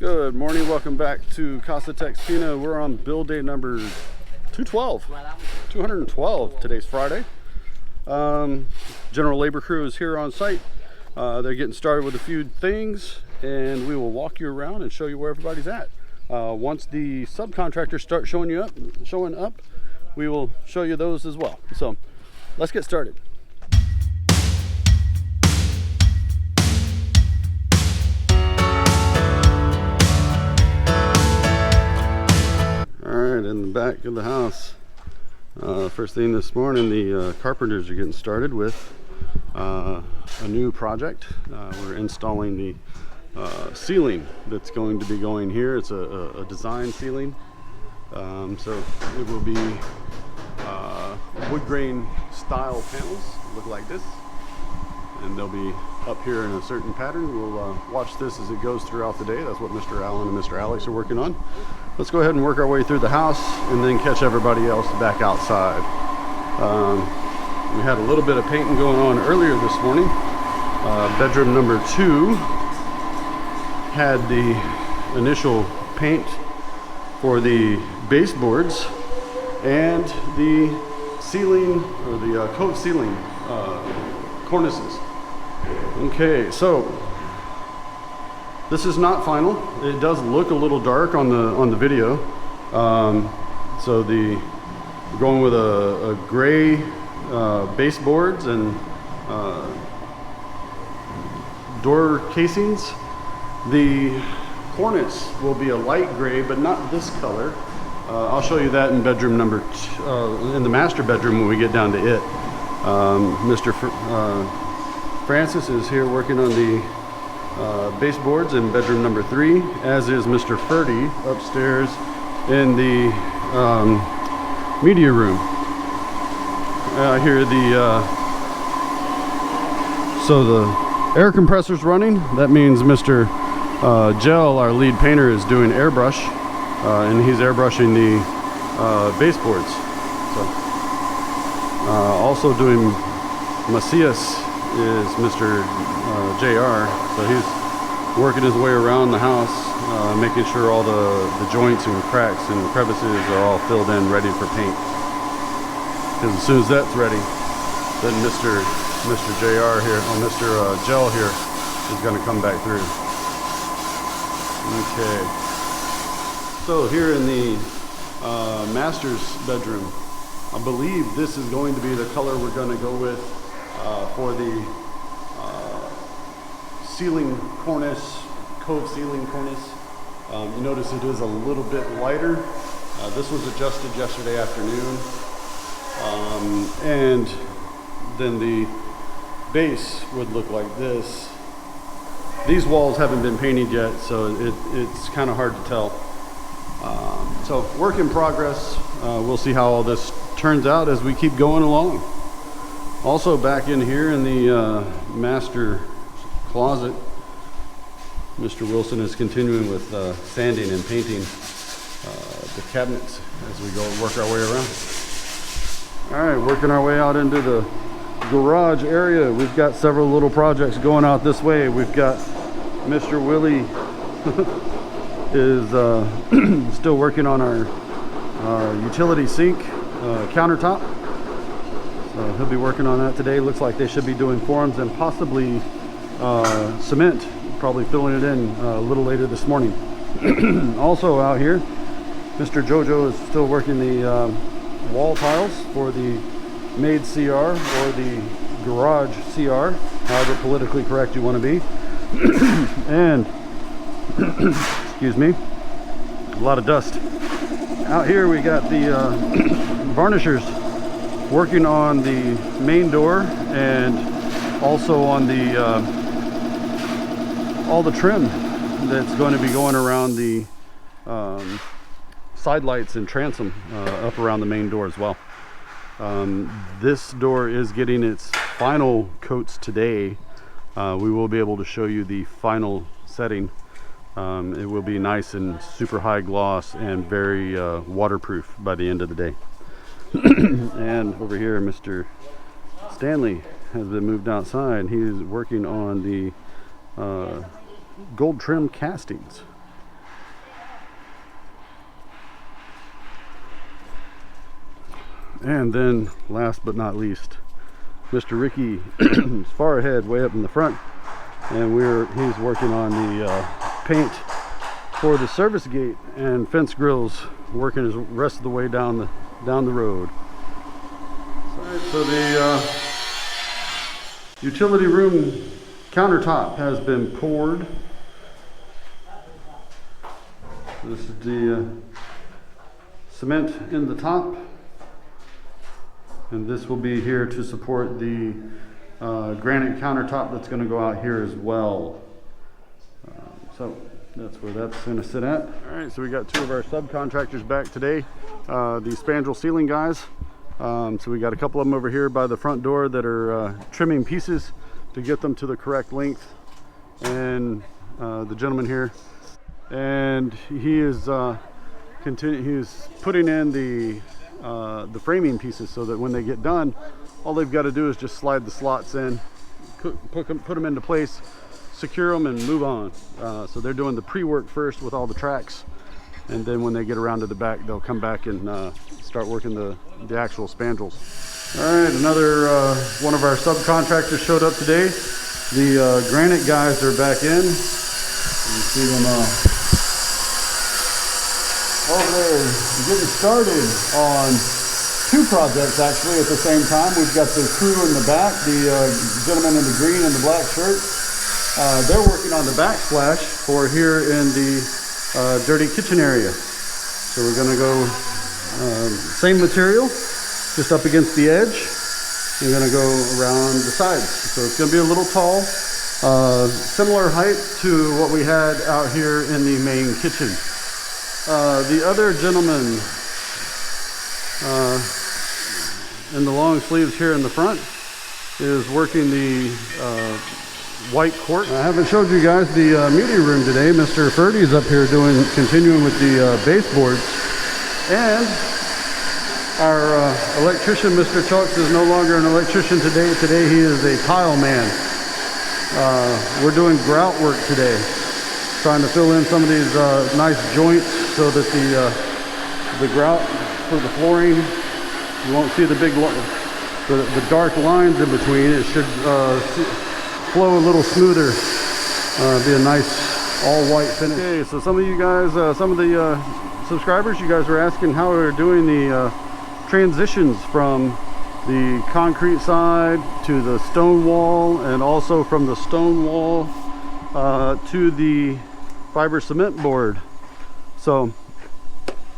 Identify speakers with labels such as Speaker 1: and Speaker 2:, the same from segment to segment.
Speaker 1: Good morning, welcome back to casa.texpina. We're on build day number 212. Today's Friday. General labor crew is here on site. They're getting started with a few things, and we will walk you around and show you where everybody's at. Once the subcontractors start showing up, we will show you those as well. So let's get started. Alright, in the back of the house, first thing this morning, the carpenters are getting started with a new project. We're installing the ceiling that's going to be going here. It's a design ceiling, so it will be wood grain style panels, look like this, and they'll be up here in a certain pattern. We'll watch this as it goes throughout the day. That's what Mr. Allen and Mr. Alex are working on. Let's go ahead and work our way through the house and then catch everybody else back outside. We had a little bit of painting going on earlier this morning. Bedroom number 2 had the initial paint for the baseboards and the ceiling, or the coat ceiling cornices. Okay, so this is not final. It does look a little dark on the video. So we're going with a gray baseboards and door casings. The cornice will be a light gray, but not this color. I'll show you that in bedroom number in the master bedroom when we get down to it. Mr. Francis is here working on the baseboards in bedroom number 3, as is Mr. Ferdy upstairs in the media room. Here so the air compressor's running. That means Mr. Gel, our lead painter, is doing airbrush, and he's airbrushing the baseboards. So also doing Macias is Mr. JR, so he's working his way around the house, making sure all the joints and cracks and crevices are all filled in, ready for paint. Because as soon as that's ready, then Mr. JR here, or Mr. Gel here, is going to come back through. Okay. So here in the master's bedroom, I believe this is going to be the color we're going to go with for the ceiling cornice, cove ceiling cornice. You notice it is a little bit lighter. This was adjusted yesterday afternoon. And then the base would look like this. These walls haven't been painted yet, so it's kind of hard to tell. So work in progress. We'll see how all this turns out as we keep going along. Also back in here in the master closet, Mr. Wilson is continuing with sanding and painting the cabinets as we go work our way around. All right, working our way out into the garage area. We've got several little projects going out this way. We've got Mr. Willie is still working on our utility sink countertop. So he'll be working on that today. Looks like they should be doing forms and possibly cement, probably filling it in a little later this morning. Also out here, Mr. Jojo is still working the wall tiles for the maid CR or the garage CR, however politically correct you want to be. And excuse me, a lot of dust. Out here we got the varnishers working on the main door and also on the all the trim that's going to be going around the side lights and transom up around the main door as well. This door is getting its final coats today. We will be able to show you the final setting. It will be nice and super high gloss and very waterproof by the end of the day. And over here, Mr. Stanley has been moved outside. He is working on the gold trim castings. And then last but not least, Mr. Ricky is far ahead, way up in the front, and he's working on the paint for the service gate and fence grills, working his rest of the way down the road. So the utility room countertop has been poured. This is the cement in the top, and this will be here to support the granite countertop that's going to go out here as well. So that's where that's going to sit at. All right, so we got two of our subcontractors back today, the Spandrel ceiling guys. So we got a couple of them over here by the front door that are trimming pieces to get them to the correct length, and the gentleman here, and he is he's putting in the framing pieces so that when they get done, all they've got to do is just slide the slots in, put them into place, secure them, and move on. So they're doing the pre-work first with all the tracks, and then when they get around to the back, they'll come back and start working the actual spandrels. All right, another one of our subcontractors showed up today. The Granite guys are back in. You see them over there getting started on two projects actually at the same time. We've got the crew in the back, the gentleman in the green and the black shirt. They're working on the backsplash for here in the dirty kitchen area. So we're going to go same material, just up against the edge. We're going to go around the sides. So it's going to be a little tall, similar height to what we had out here in the main kitchen. The other gentleman in the long sleeves here in the front is working the white cork. I haven't showed you guys the media room today. Mr. Ferdy's up here continuing with the baseboards, and our electrician, Mr. Chalks, is no longer an electrician today. Today he is a tile man. We're doing grout work today, trying to fill in some of these nice joints so that the grout for the flooring, you won't see the dark lines in between. It should flow a little smoother, be a nice all white finish. Okay, so some of you guys, some of the subscribers, you guys were asking how we're doing the transitions from the concrete side to the stone wall, and also from the stone wall to the fiber cement board. So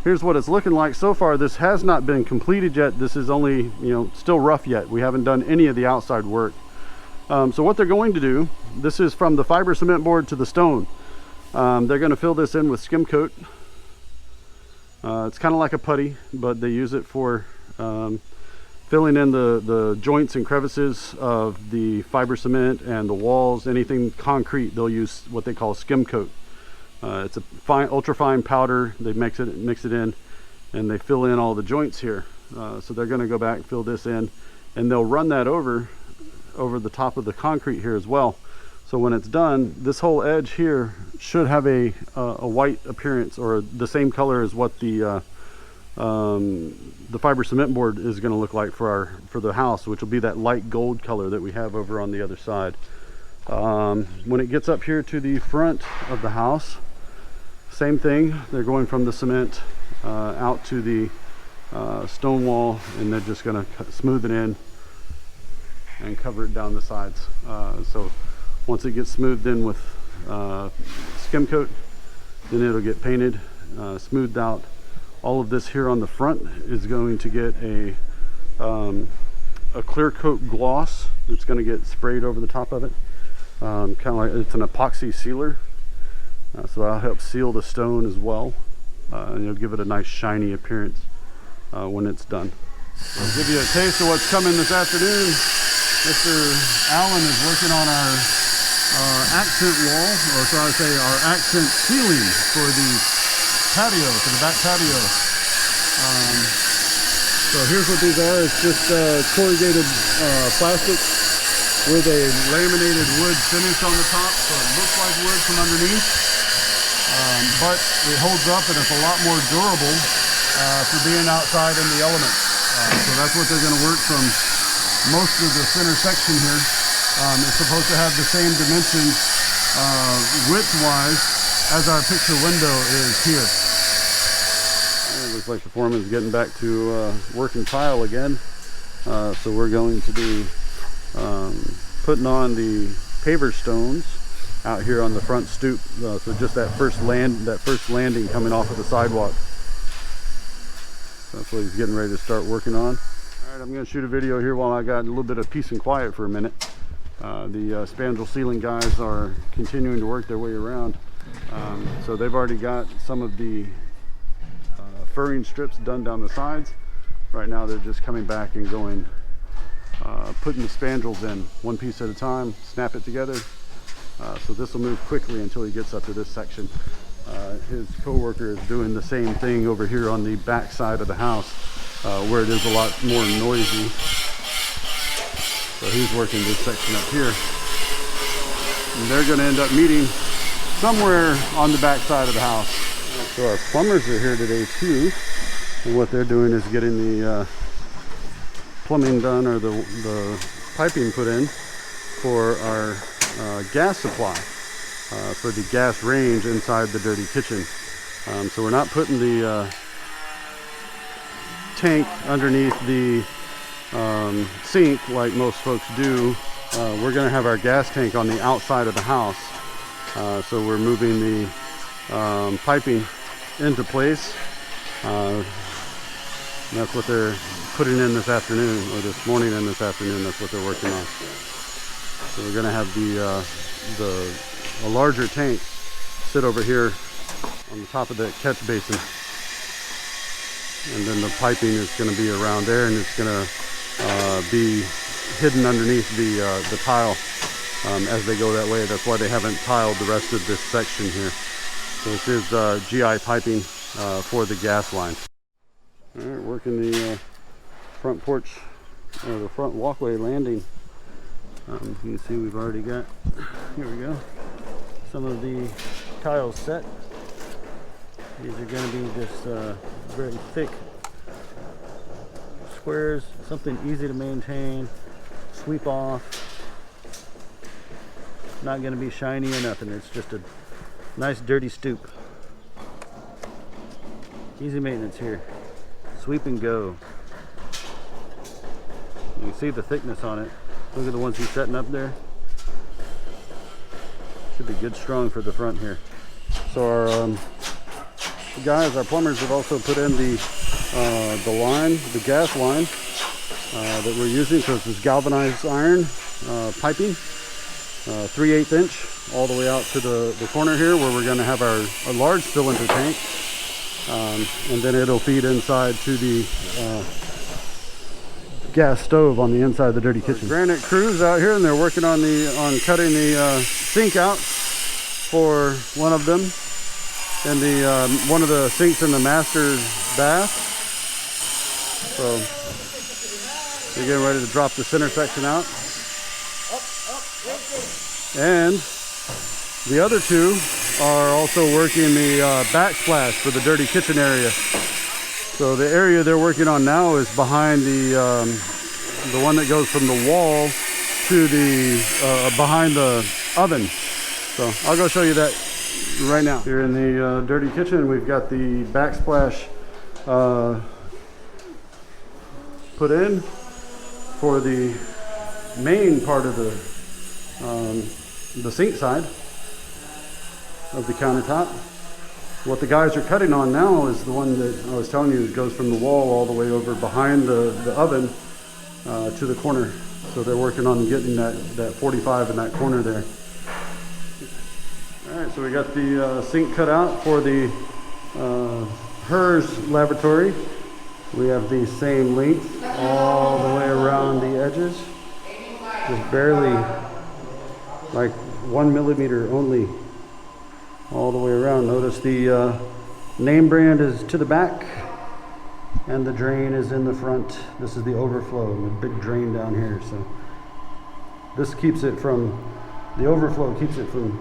Speaker 1: here's what it's looking like so far. This has not been completed yet. This is only, still rough yet. We haven't done any of the outside work. So what they're going to do, this is from the fiber cement board to the stone. They're going to fill this in with skim coat. It's kind of like a putty, but they use it for filling in the joints and crevices of the fiber cement and the walls. Anything concrete, they'll use what they call skim coat. It's a ultra fine powder. They mix it in, and they fill in all the joints here. So they're going to go back, fill this in, and they'll run that over the top of the concrete here as well. So when it's done, this whole edge here should have a white appearance, or the same color as what the fiber cement board is going to look like for the house, which will be that light gold color that we have over on the other side. When it gets up here to the front of the house, same thing. They're going from the cement out to the stone wall, and they're just going to smooth it in and cover it down the sides. So once it gets smoothed in with skim coat, then it'll get painted, smoothed out. All of this here on the front is going to get a clear coat gloss that's going to get sprayed over the top of it. Kind of like it's an epoxy sealer, so that'll help seal the stone as well, and it'll give it a nice shiny appearance when it's done. So I'll give you a taste of what's coming this afternoon. Mr. Allen is working on our accent wall, or so I say our accent ceiling for the patio, for the back patio. So here's what these are. It's just corrugated plastic with a laminated wood finish on the top, so it looks like wood from underneath, but it holds up and it's a lot more durable for being outside in the elements. So that's what they're going to work from most of the center section here. It's supposed to have the same dimensions width-wise as our picture window is here. It looks like the foreman's getting back to working tile again. So we're going to be putting on the paver stones out here on the front stoop. So just that first landing coming off of the sidewalk. So that's what he's getting ready to start working on. All right, I'm going to shoot a video here while I got a little bit of peace and quiet for a minute. The Spandrel ceiling guys are continuing to work their way around. So they've already got some of the furring strips done down the sides. Right now they're just coming back and going, putting the spandrels in one piece at a time, snap it together. So this will move quickly until he gets up to this section. His co-worker is doing the same thing over here on the back side of the house, where it is a lot more noisy. So he's working this section up here. And they're going to end up meeting somewhere on the back side of the house. So our plumbers are here today too. And what they're doing is getting the plumbing done, or the piping put in for our gas supply, for the gas range inside the dirty kitchen. So we're not putting the tank underneath the sink like most folks do. We're going to have our gas tank on the outside of the house. So we're moving the piping into place. That's what they're putting in this afternoon, or this morning and this afternoon. That's what they're working on. So we're going to have a larger tank sit over here on the top of the catch basin, and then the piping is going to be around there, and it's going to be hidden underneath the tile as they go that way. That's why they haven't tiled the rest of this section here. So this is GI piping for the gas line. All right, working the front porch, or the front walkway landing. You can see we've already got, here we go, some of the tiles set. These are going to be just very thick squares, something easy to maintain, sweep off. Not going to be shiny or nothing. It's just a nice dirty stoop. Easy maintenance here. Sweep and go. You can see the thickness on it. Look at the ones he's setting up there. Should be good strong for the front here. So our guys, our plumbers, have also put in the line, the gas line that we're using. So it's this galvanized iron piping, 3/8 inch, all the way out to the corner here, where we're going to have our large cylinder tank. And then it'll feed inside to the gas stove on the inside of the dirty kitchen. Granite crews out here, and they're working on cutting the sink out for one of them, and one of the sinks in the master bath. So they're getting ready to drop the center section out, and the other two are also working the backsplash for the dirty kitchen area. So the area they're working on now is behind the one that goes from the wall to the behind the oven. So I'll go show you that right now. Here in the dirty kitchen, we've got the backsplash put in for the main part of the sink side of the countertop. What the guys are cutting on now is the one that I was telling you goes from the wall all the way over behind the oven to the corner. So they're working on getting that 45 in that corner there. All right, so we got the sink cut out for the HERS lavatory. We have the same length all the way around the edges, just barely, like 1 millimeter only, all the way around. Notice the name brand is to the back, and the drain is in the front. This is the overflow, the big drain down here. So this keeps it from, the overflow keeps it from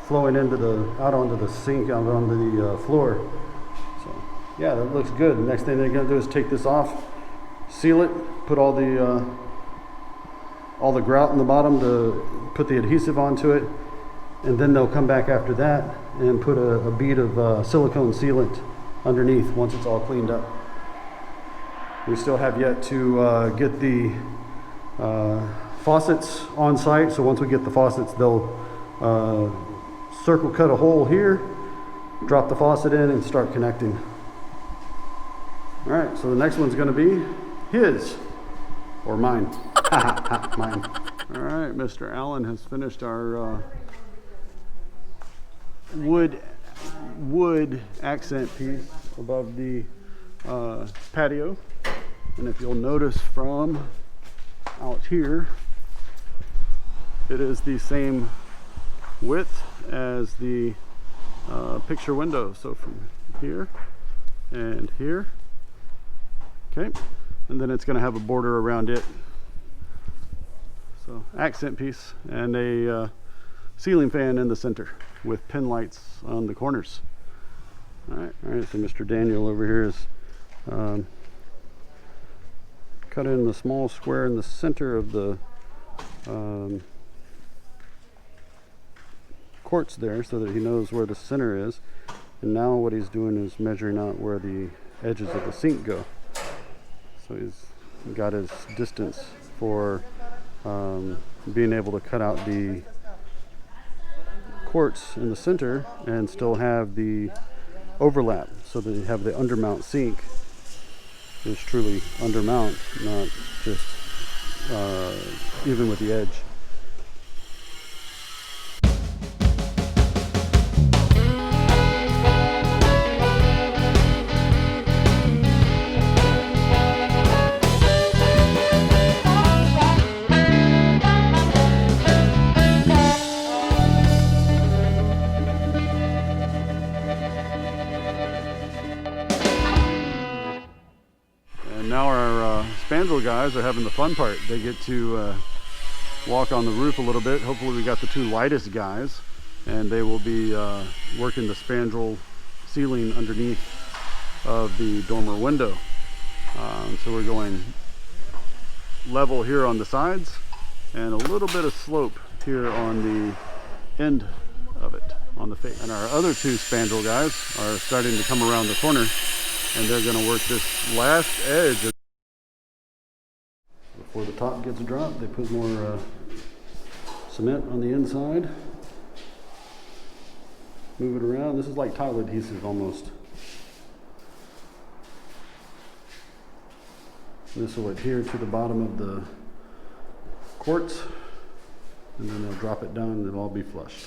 Speaker 1: flowing into out onto the sink, out onto the floor. So yeah, that looks good. The next thing they're gonna do is take this off seal it, put all the grout in the bottom to put the adhesive onto it, and then they'll come back after that and put a bead of silicone sealant underneath once it's all cleaned up. We still have yet to get the faucets on site, so once we get the faucets, they'll circle cut a hole here, drop the faucet in, and start connecting. All right, so the next one's going to be his or mine. Mine. All right, Mr. Allen has finished our wood accent piece above the patio, and if you'll notice from out here, it is the same width as the picture window, so from here and here. Okay, and then it's going to have a border around it. So accent piece and a ceiling fan in the center with pin lights on the corners. All right, so Mr. Daniel over here is cut in the small square in the center of the quartz there so that he knows where the center is. And now what he's doing is measuring out where the edges of the sink go. So he's got his distance for being able to cut out the quartz in the center and still have the overlap, so that you have the undermount sink is truly undermount, not just even with the edge. Now our Spandrel guys are having the fun part. They get to walk on the roof a little bit. Hopefully we got the two lightest guys, and they will be working the Spandrel ceiling underneath of the dormer window. So we're going level here on the sides and a little bit of slope here on the end of it, on the face. And our other two Spandrel guys are starting to come around the corner, and they're going to work this last edge. Before the top gets dropped, they put more cement on the inside. Move it around. This is like tile adhesive almost. This will adhere to the bottom of the quartz, and then they'll drop it down and it'll all be flush.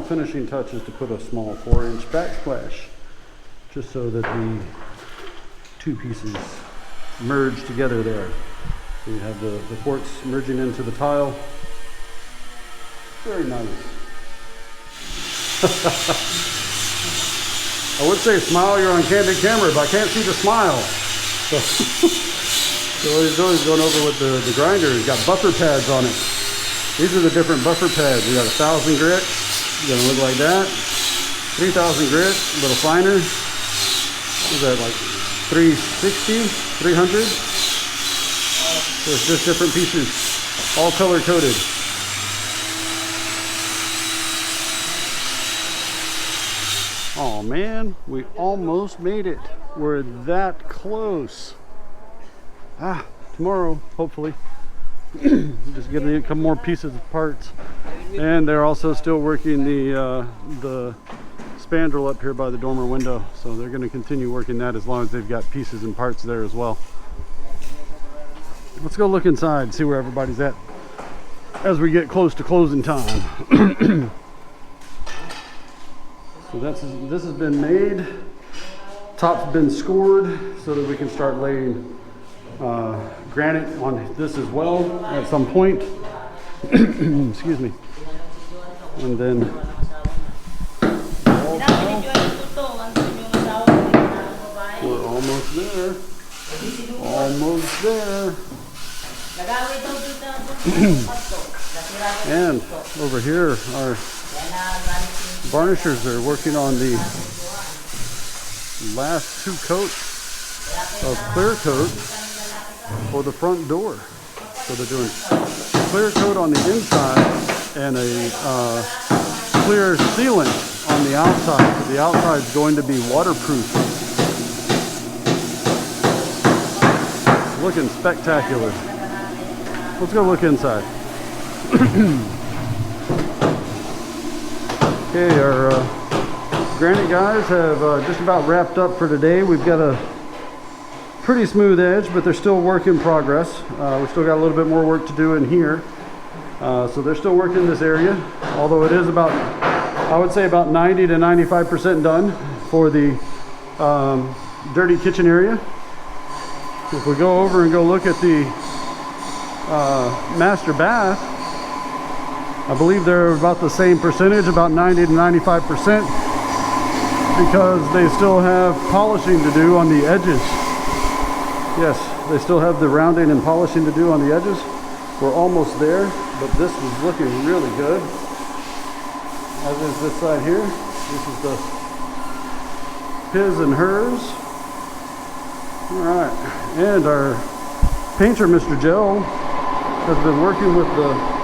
Speaker 1: Finishing touch is to put a small 4-inch backsplash, just so that the two pieces merge together there. So you have the quartz merging into the tile, Very nice. I would say smile, you're on candid camera, but I can't see the smile. So, so what he's doing is going over with the grinder. He's got buffer pads on it. These are the different buffer pads. We got 1,000 grit. It's gonna look like that. 3,000 grit, a little finer. What is that, like 360, 300? So it's just different pieces, all color coded. Oh man, we almost made it. We're that close. Tomorrow, hopefully. Just getting a couple more pieces of parts. And they're also still working the spandrel up here by the dormer window. So they're gonna continue working that as long as they've got pieces and parts there as well. Let's go look inside, see where everybody's at as we get close to closing time. So this has been made. Top's been scored so that we can start laying granite on this as well at some point. Excuse me. And then we're almost there. Almost there. And over here, our varnishers are working on the last 2 coats of clear coat for the front door. So they're doing clear coat on the inside and a clear sealant on the outside. The outside is going to be waterproof. It's looking spectacular. Let's go look inside. Okay, our granite guys have just about wrapped up for today. We've got a pretty smooth edge, but they're still work in progress. We still got a little bit more work to do in here. So they're still working this area, although it is about, I would say about 90 to 95% done for the dirty kitchen area. If we go over and go look at the master bath, I believe they're about the same percentage, about 90 to 95%, because they still have polishing to do on the edges. Yes, they still have the rounding and polishing to do on the edges. We're almost there, but this is looking really good. As is this side here. This is the his and hers. All right, and our painter, Mr. Gel, has been working with the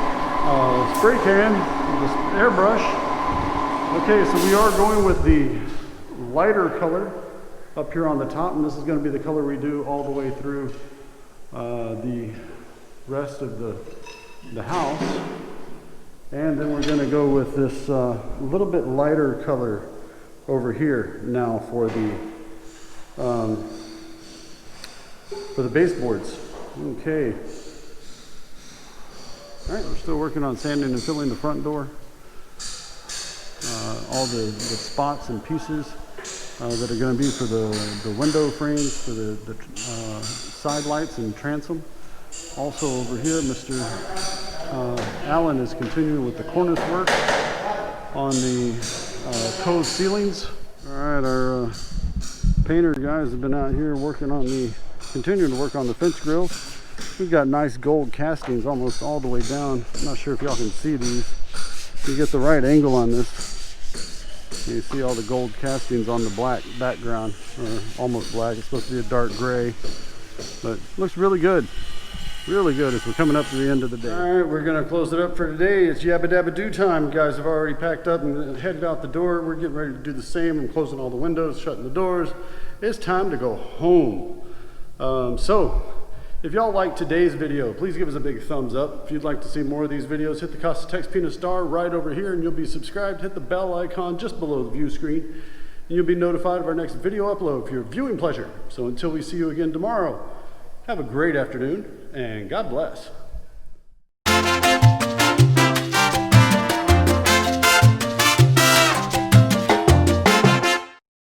Speaker 1: spray can, this airbrush. Okay, so we are going with the lighter color up here on the top, and this is going to be the color we do all the way through the rest of the house. And then we're going to go with this little bit lighter color over here now for the baseboards. Okay. All right, we're still working on sanding and filling the front door. All the spots and pieces that are going to be for the window frames, for the side lights and transom. Also over here, Mr. Allen is continuing with the cornice work on the cove ceilings. All right, our painter guys have been out here working on continuing to work on the fence grills. We've got nice gold castings almost all the way down. I'm not sure if y'all can see these. If you get the right angle on this, you see all the gold castings on the black background, or almost black. It's supposed to be a dark gray, but looks really good. Really good as we're coming up to the end of the day. All right, we're gonna close it up for today. It's yabba dabba do time. You guys have already packed up and headed out the door. We're getting ready to do the same. I'm closing all the windows, shutting the doors. It's time to go home. So if y'all liked today's video, please give us a big thumbs up. If you'd like to see more of these videos, hit the casa.texpina star right over here and you'll be subscribed. Hit the bell icon just below the view screen and you'll be notified of our next video upload for your viewing pleasure. So until we see you again tomorrow, have a great afternoon and God bless.